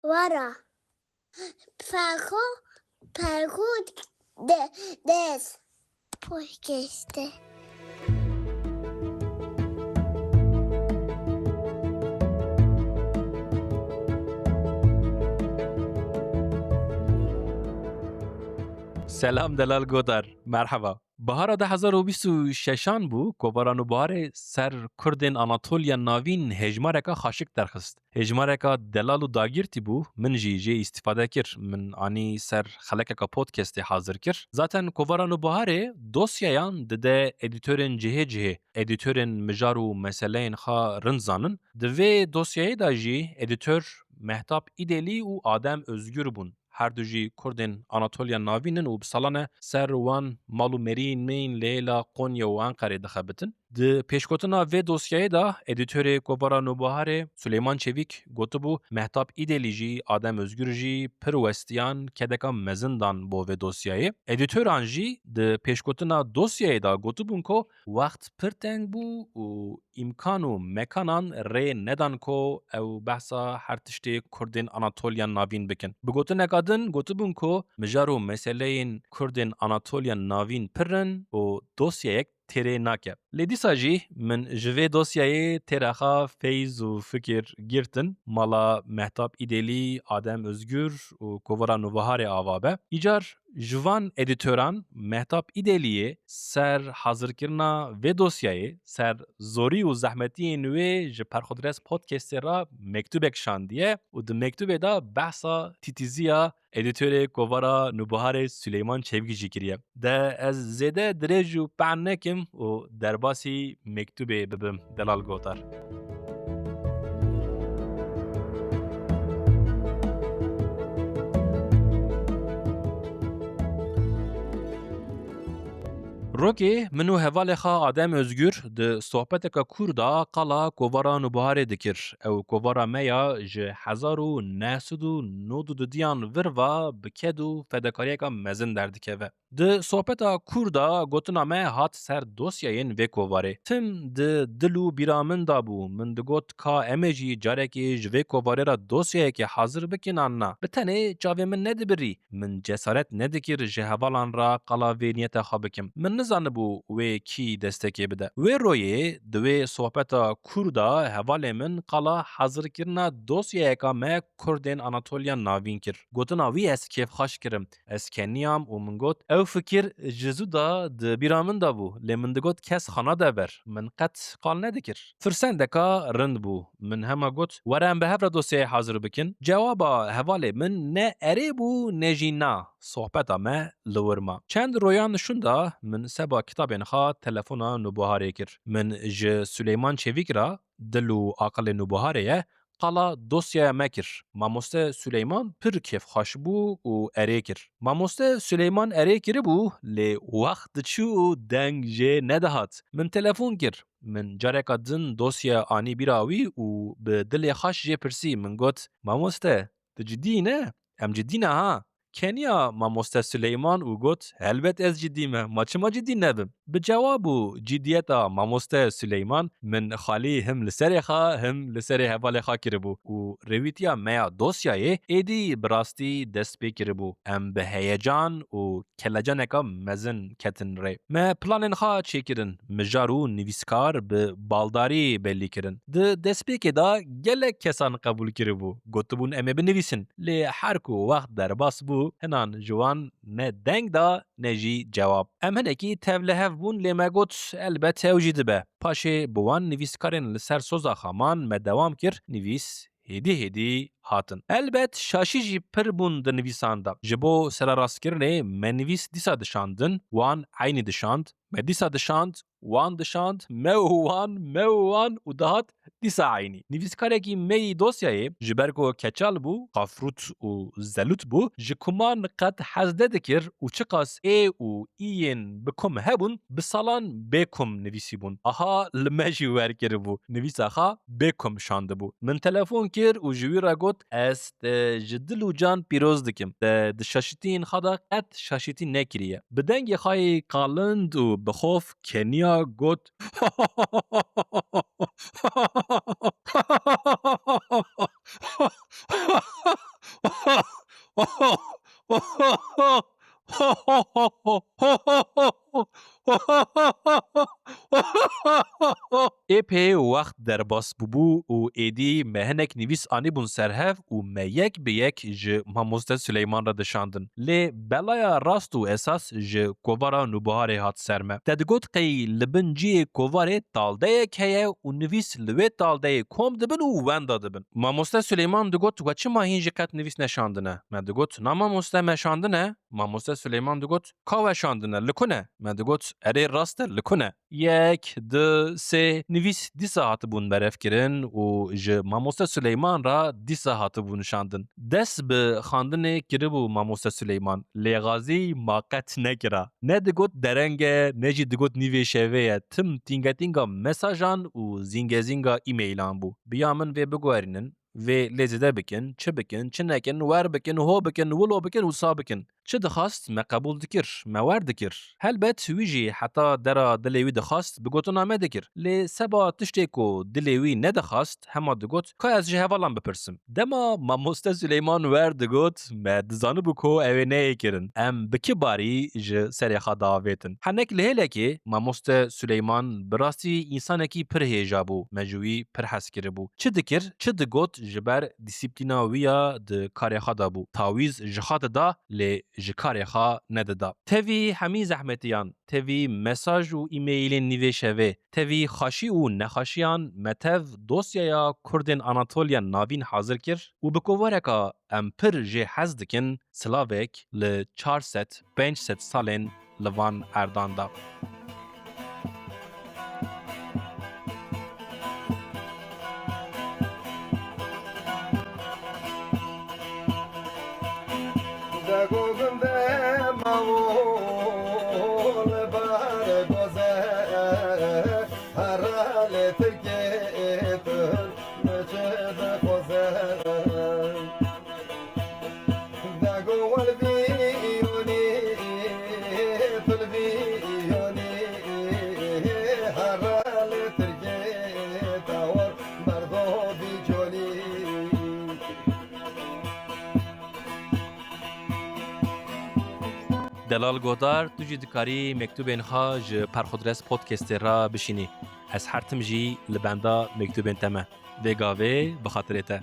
Vara. Pergud des. Podcast. سلام دلال گودر مرحبا بهار 2026 بو کوبارانو بهار سر کردن آناتولیا ناوین هجمارکا خاشک درخست هجمارکا دلال و داگیرتی بو من جی استفاده کر من آنی سر خلککا پودکست حاضر کر zaten کوبارانو بهار دوسیایان ده ادیتورن جه ادیتورن مجارو مسئلهین خا رنزانن دوی دوسیای دا جی ادیتور مهتاب ایدلی و آدم özgür بون هر دو جی کردن آناتولیا ناوینن و بسالانه سر وان مالو مرین مین لیلا قونیا و انقره دخبتن. د پیشکوتنا و دوسیه دا ادیتور کوبارا نوبهار سلیمان چویک گوتو بو مهتاب ایدلیجی آدم özgür جی پروستیان کدکا مزندان بو و دوسیه. ادیتوران جی د پیشکوتنا دوسیه دا گوتو بون کو وقت پرتنگ بو و امکان و مکانان ری ندان کو او بحثا هر تشتی کردن آناتولیا ناوین بکن. بگوتن اکادن گوتو بون کو مجارو مسئله کردن آناتولیا ناوین پرن و دوسیه یک تیره ناکه. لیدیسا جی من جوه دوسیه تیره خواه فیز و فکر گیرتن مالا مهتاب ایدلی آدم özgür و کوورا نوبهار آوابه. ایجار جوان ادیتوران مهتاب ایدلیه سر حاضر کرنا و دوسیه سر زوری و زحمتی نوی جه پرخودرس پودکست را مکتوبک شاندیه و ده مکتوبه دا بحثا تیتیزیا ادیتور کوورا نوبهار سلیمان چویکی جی کریه. ده از زیده درجو پعن نکم و درباسی مکتوبه ببم دلال گوتر. روکی منو حواله خواه آدم özgür ده صحبت که کردا قلا کوورا نوبهار دکر او کوورا میا جه 1992 دیان وروا بکدو فدکاریه که مزن دردکه و ده صحبت کردا گوتنا مه هات سر دوسیاین و کوواره تم ده دلو بیرامن دابو من ده گوت که امجی جاره که جوه کوواره را دوسیه که حاضر بکنان نا بتنه جاوه من ندبری من جسارت ندکر جه حوالان را قلا و نیت خوابکم من نزانبو و کی دستکی بده و روی دوی صحبت کردا حواله من قلا حاضر کرنا دوسیه که ما کردن آناتولیا ناوین کر گوتنا وی از کیف خاش کرم از کنیام و من گوت او فکر جزو دا د بیرامن دا بو لمن دگوت کس خانا دا بر من قط قال ندکر فرسن دکا رند بو من هما گوت ورم به هفر دوسیه حاضر بکن جوابا حواله من نه اره بو نجی نا صحبتا ما لورما چند رویان شوندا من سبا کتابین خواه تلفونا نوبهاره کر من ج سلیمان چویک را دلو عقل نوبهاره قالا دوسیا مکر ماموسته سلیمان پر کیف خوش بو و اره کر ماموسته سلیمان اره کر بو لی وقت چو دنگ جه ندهات من تلفون کر من جارکا دن دوسیا آنی بیراوی و به دل خوش جه پرسی من گوت ماموسته ده جدی نه ام جدی نه ها کنیا ماموسته سلیمان و گوت البت از جدیمه ما چه ما جدی نبم به جوابو جدیتا ماموسته سلیمان من خالی هم لسر خا هم لسر حوال خا کربو و رویتیا میا دوسیای ایدی براستی دست پی کربو ام به هیجان و کلجانکا مزن کتن ری ما پلانن خا چی کرن مجارو نویسکار به بالداری بلی کرن ده دست پی که دا گلک کسان قبول کربو گوتبون امه بنویسن لی حرکو وقت در باس بو هنان جوان نه دنگ دا نجی جواب ام هنکی تولهف بون لما گوت البته وجید به پاشه بوان نویسکارن لسر سوزا خامان مدوام کر نویس هدی هاتن البت شاشی جی پر بون د نویساندا جبو سر راست کرنه من نویس دیسا دشاندن وان عینی دشاند مدیسا دشاند وان دشاند موان و دهات دیسا عینی نویسکارکی می دوسیای جبرگو کچال بو قافروت و زلوت بو جکمان قد حزده دکر و چقاس ای و این بکم هبون بسالان بکم نویسی بون آها لمجی ورکر بو نویسا خا بکم شانده بو من تلفون کر و جوی را گوت است جدل و جان پیروز دکم د شاشتین خدا قد شاشتی نکریه بدنگ خای قالند و بخوف کنیا گوت Epey wext derbas bûbû û êdî me hinek nivîs anîbûn serhev û me yek bi yek ji Mamoste Süleyman re dişandin. Lê belaya rast û esas ji kovara Nûbiharê hat ser me. Te digot qey li bin ciyê kovarê taldeyek heye û nivîs li wê taldeyê kom dibin û wenda dibin. Mamoste Süleyman digot we çima hîn ji qet nivîs neşandine? Me digot na mamoste me şandine. Mamoste Süleyman digot ka we şandine li ku ne? Me digot erê rast e li ku ne? Yek, di, sê nivîs dîsa hatibûn berevkirin û ji Mamoste Süleyman ra dîsa hatibû nişandin. Dest bi xandinê kiribû Mamoste Süleyman. Lêxazî ma qet nekira. Ne digot dereng e, ne jî digot nîvê şevê ye. Tim tîngetînga mesajan û zîngezînga îmeylan bû. Biya min vê biguherînin. Vê lêzîde bikin, çi bikin, çi nekin, wer bikin, ho bikin, wilo bikin û sa bikin. Çi dixwast me qebûl dikir, me wer dikir. Helbet wî jî heta dera dilê wî dixwast bi gotina me dikir. Lê seba tiştê ku dilê wî nedixwast hema digot ka ez ji hevalan bipirsim. Dema Mamoste Süleyman wer digot me dizanibû ku ew ê neyêkirin. Em bi kibarî ji serê xwe diavêtin. Henek li hêlekê Mamoste Süleyman bi rastî însanekî pir hêja bû. Me ji wî pir hez kiribû. Çi dikir, çi digot ji ber dîsîplîna wî ya di karê xwe de bû. Tawîz ji xwe dida lê ji karê xwe nedida. Tevî hemî zehmetiyan, tevî mesaj û îmeylên nîvê şevê, tevî xaşî û nexaşiyan me tev dosyaya Kurdên Anatolya navîn hazir kir û bi kovareka em pir jê hez dikin silavek li 400-500 salên li van erdan da. Delal Godar tu jî dikarî mektûbên xwe ji Perxudres podcastê ra bişînî. Ez her tim jî li benda mektûbên te me. Vê gavê bi xatirê te.